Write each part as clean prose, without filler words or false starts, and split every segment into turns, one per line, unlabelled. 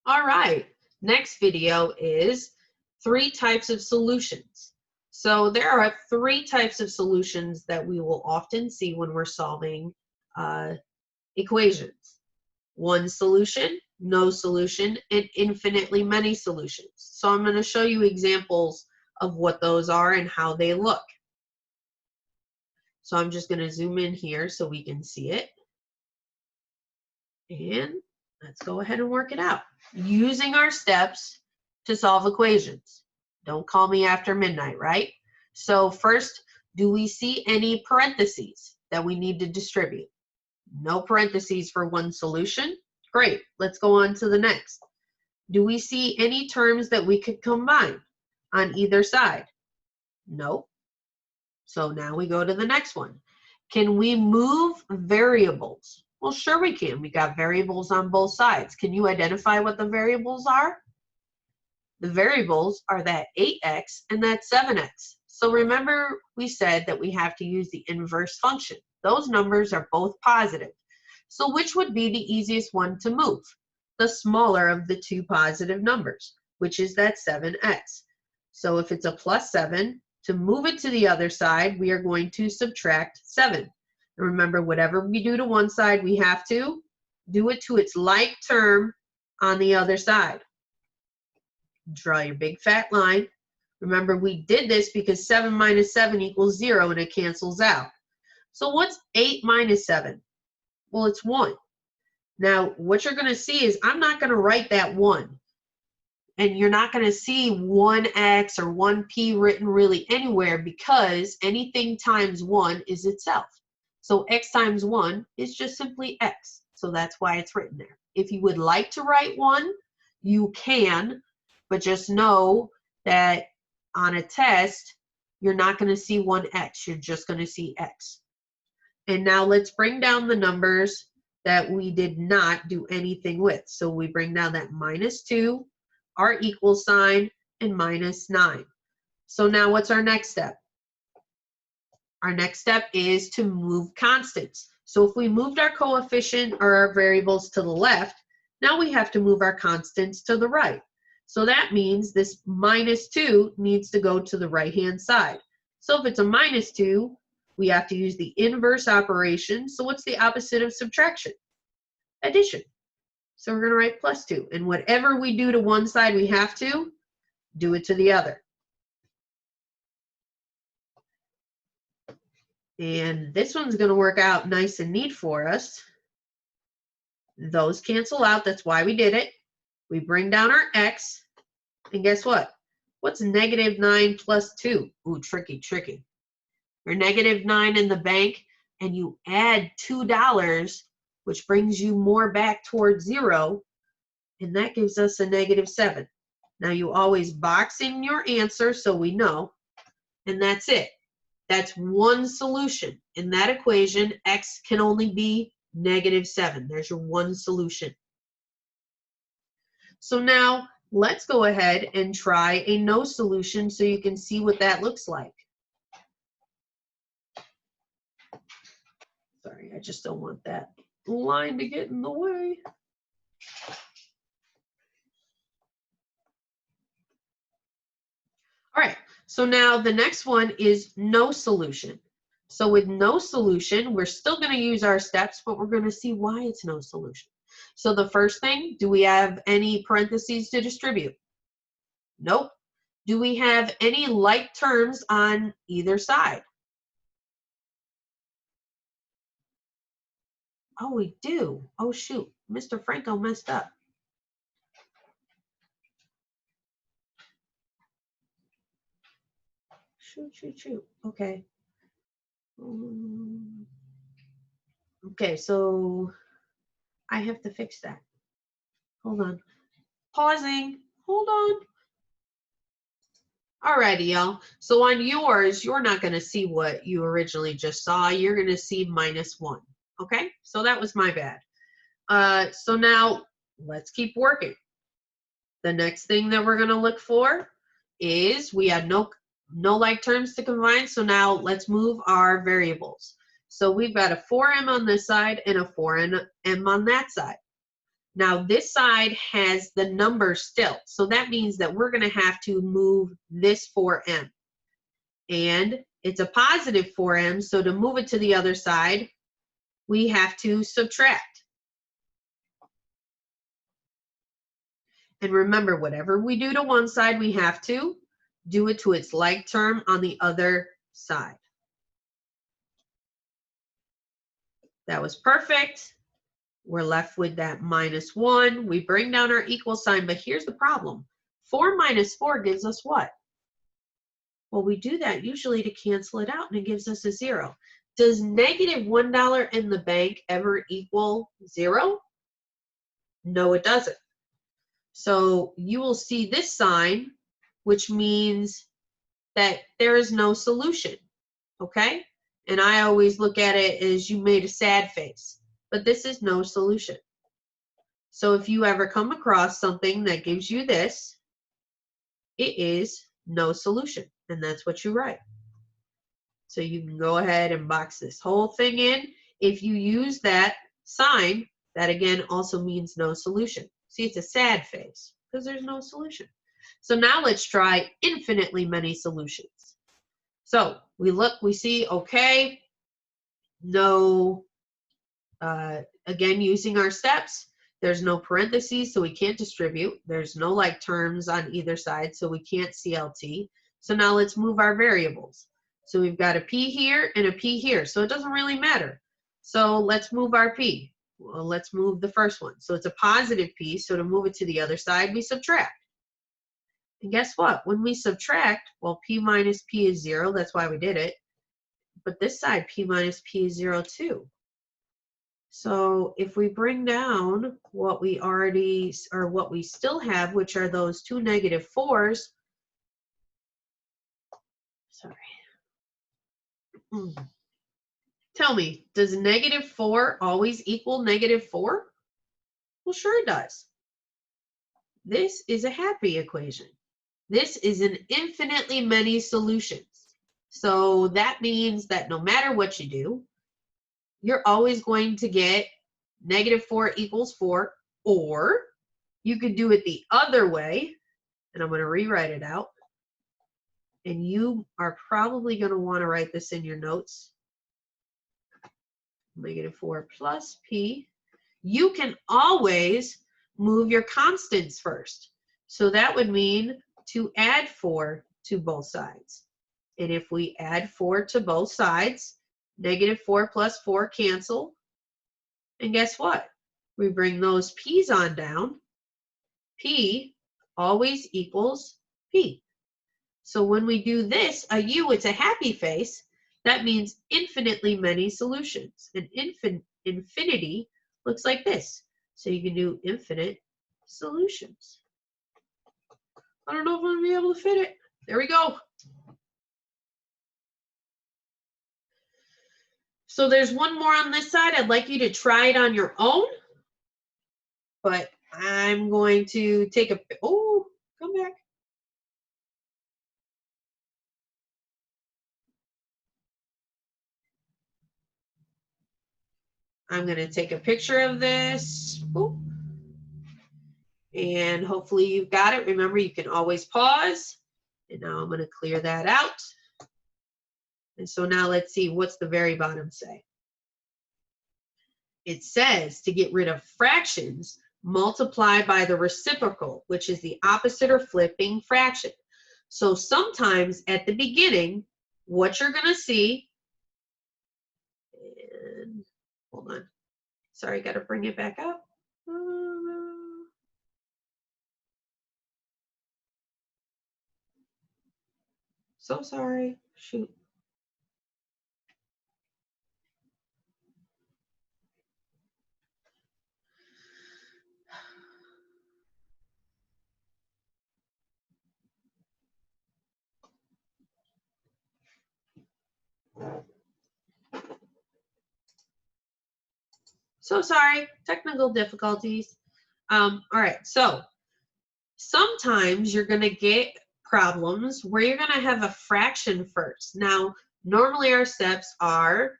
All right, next video is 3 types of solutions. So there are 3 types of solutions that we will often see when we're solving equations. One solution, no solution, and infinitely many solutions. So I'm going to show you examples of what those are and how they look. So I'm just going to zoom in here so we can see it. And let's go ahead and work it out using our steps to solve equations. Don't call me after midnight, right? So first, do we see any parentheses that we need to distribute? No parentheses for one solution. Great, let's go on to the next. Do we see any terms that we could combine on either side? Nope. So now we go to the next one. Can we move variables? Well, sure we can. We got variables on both sides. Can you identify what the variables are? The variables are that 8x and that 7x. So remember we said that we have to use the inverse function. Those numbers are both positive. So which would be the easiest one to move? The smaller of the 2 positive numbers, which is that 7x. So if it's a plus 7, to move it to the other side, we are going to subtract 7. And remember, whatever we do to one side, we have to do it to its like term on the other side. Draw your big fat line. Remember, we did this because 7 minus 7 equals 0, and it cancels out. So what's 8 minus 7? Well, it's 1. Now, what you're going to see is I'm not going to write that 1. And you're not going to see 1x or 1p written really anywhere because anything times 1 is itself. So x times 1 is just simply x. So that's why it's written there. If you would like to write 1, you can, but just know that on a test, you're not going to see 1x. You're just going to see x. And now let's bring down the numbers that we did not do anything with. So we bring down that minus 2, our equal sign, and minus 9. So now what's our next step? Our next step is to move constants. So if we moved our coefficient or our variables to the left, now we have to move our constants to the right. So that means this minus 2 needs to go to the right-hand side. So if it's a minus 2, we have to use the inverse operation. So what's the opposite of subtraction? Addition. So we're going to write plus 2. And whatever we do to one side, we have to do it to the other. And this one's going to work out nice and neat for us. Those cancel out. That's why we did it. We bring down our x. And guess what? What's negative 9 plus 2? Ooh, tricky, tricky. You're negative 9 in the bank, and you add $2, which brings you more back towards 0, and that gives us a negative 7. Now you always box in your answer so we know, and that's it. That's one solution. In that equation, x can only be negative 7. There's your one solution. So now let's go ahead and try a no solution so you can see what that looks like. Sorry, I just don't want that line to get in the way. All right, so now the next one is no solution. So with no solution, we're still going to use our steps, but we're going to see why it's no solution. So the first thing, do we have any parentheses to distribute? Nope. Do we have any like terms on either side? Oh, we do. Oh, shoot. Mr. Franco messed up. Shoot. Okay. Okay, so I have to fix that. Hold on. Pausing. Hold on. Alrighty, y'all. So on yours, you're not going to see what you originally just saw. You're going to see -1. Okay? So that was my bad. So now let's keep working. The next thing that we're going to look for is we had no like terms to combine. So now let's move our variables. So we've got a 4m on this side and a 4m on that side. Now this side has the number still. So that means that we're going to have to move this 4m. And it's a positive 4m, so to move it to the other side, we have to subtract. And remember, whatever we do to one side, we have to do it to its like term on the other side. That was perfect. We're left with that -1. We bring down our equal sign, but here's the problem. 4 minus 4 gives us what? Well, we do that usually to cancel it out, and it gives us a 0. Does negative $1 in the bank ever equal 0? No, it doesn't. So you will see this sign, which means that there is no solution, okay? And I always look at it as you made a sad face, but this is no solution. So if you ever come across something that gives you this, it is no solution, and that's what you write. So you can go ahead and box this whole thing in. If you use that sign, that again also means no solution. See, it's a sad face because there's no solution. So now let's try infinitely many solutions. So we look, we see, okay, no, again, using our steps, there's no parentheses, so we can't distribute. There's no like terms on either side, so we can't CLT. So now let's move our variables. So we've got a P here and a P here, so it doesn't really matter. So let's move our P. Well, let's move the first one. So it's a positive P, so to move it to the other side, we subtract. And guess what? When we subtract, well, P minus P is 0. That's why we did it. But this side, P minus P is 0 too. So if we bring down what we already, or what we still have, which are those two -4s. Sorry. Tell me, does -4 always equal -4? Well, sure it does. This is a happy equation. This is an infinitely many solutions. So that means that no matter what you do, you're always going to get -4 equals 4, or you could do it the other way, and I'm going to rewrite it out. And you are probably going to want to write this in your notes. -4 plus P. You can always move your constants first. So that would mean to add 4 to both sides. And if we add 4 to both sides, -4 plus 4 cancel. And guess what? We bring those P's on down. P always equals P. So when we do this, a U, it's a happy face. That means infinitely many solutions. And infinity looks like this. So you can do infinite solutions. I don't know if I'm going to be able to fit it. There we go. So there's one more on this side. I'd like you to try it on your own. But I'm going to take a, oh, come back. I'm going to take a picture of this. Ooh. And hopefully you've got it. Remember, you can always pause. And now I'm going to clear that out. And so now let's see, what's the very bottom say? It says to get rid of fractions, multiply by the reciprocal, which is the opposite or flipping fraction. So sometimes at the beginning, what you're going to see, and hold on, sorry, got to bring it back up. So sorry, shoot. So sorry, technical difficulties. All right, so sometimes you're going to get problems where you're going to have a fraction first. Now, normally our steps are,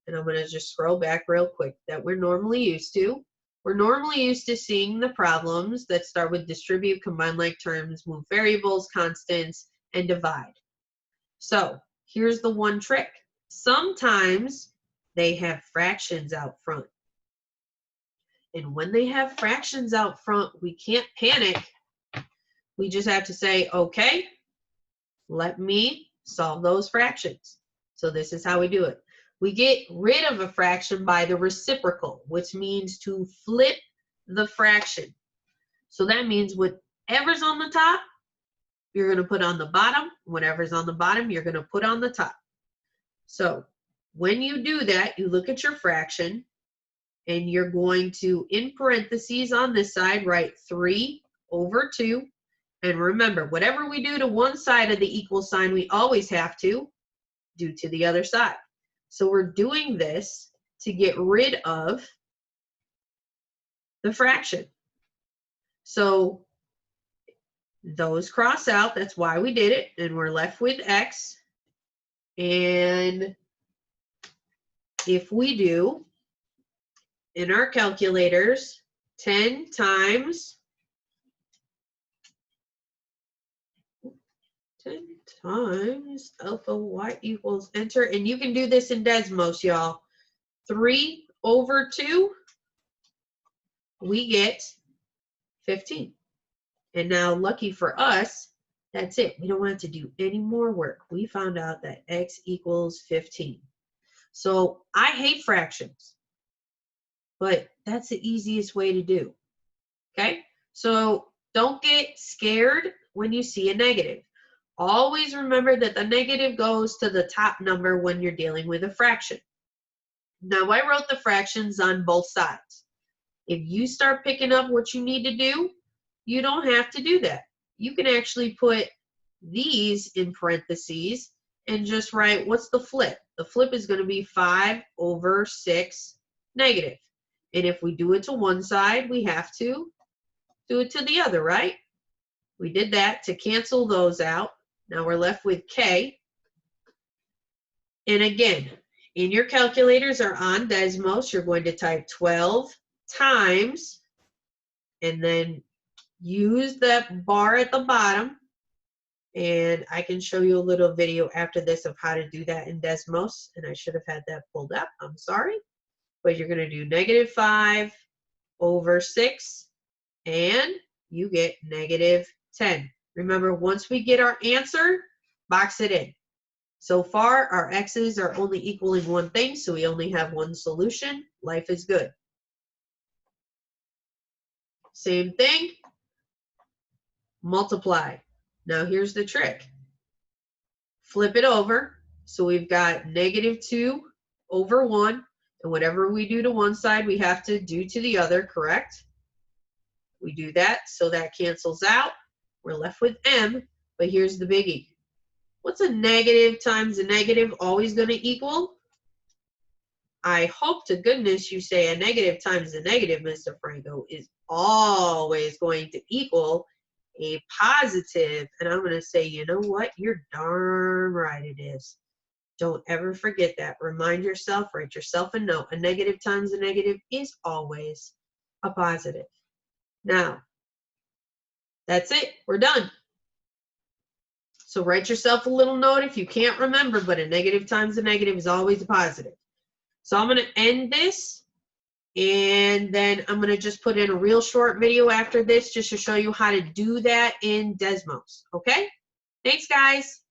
and I'm going to just scroll back real quick, that we're normally used to. We're normally used to seeing the problems that start with distribute, combine like terms, move variables, constants, and divide. So here's the one trick. Sometimes they have fractions out front. And when they have fractions out front, we can't panic. We just have to say, okay, let me solve those fractions. So this is how we do it. We get rid of a fraction by the reciprocal, which means to flip the fraction. So that means whatever's on the top, you're going to put on the bottom. Whatever's on the bottom, you're going to put on the top. So when you do that, you look at your fraction, and you're going to, in parentheses on this side, write 3/2. And remember, whatever we do to one side of the equal sign, we always have to do to the other side. So we're doing this to get rid of the fraction. So those cross out, that's why we did it, and we're left with x. And if we do, in our calculators, 10 times alpha y equals enter, and you can do this in Desmos, y'all. 3/2, we get 15. And now, lucky for us, that's it. We don't have to do any more work. We found out that x equals 15. So I hate fractions, but that's the easiest way to do. Okay? So don't get scared when you see a negative. Always remember that the negative goes to the top number when you're dealing with a fraction. Now, I wrote the fractions on both sides. If you start picking up what you need to do, you don't have to do that. You can actually put these in parentheses and just write, what's the flip? The flip is going to be 5/6 negative. And if we do it to one side, we have to do it to the other, right? We did that to cancel those out. Now we're left with k. And again, in your calculators or on Desmos, you're going to type 12 times, and then use that bar at the bottom. And I can show you a little video after this of how to do that in Desmos. And I should have had that pulled up. I'm sorry. But you're going to do -5/6, and you get -10. Remember, once we get our answer, box it in. So far, our x's are only equaling one thing, so we only have one solution. Life is good. Same thing, multiply. Now here's the trick. Flip it over. So we've got -2/1, and whatever we do to one side, we have to do to the other, correct? We do that, so that cancels out. We're left with m, but here's the biggie. What's a negative times a negative always going to equal? I hope to goodness you say a negative times a negative, Mr. Franco, is always going to equal a positive. And I'm going to say, you know what? You're darn right it is. Don't ever forget that. Remind yourself, write yourself a note. A negative times a negative is always a positive. Now, that's it. We're done. So write yourself a little note if you can't remember, but a negative times a negative is always a positive. So I'm going to end this, and then I'm going to just put in a real short video after this just to show you how to do that in Desmos. Okay? Thanks, guys.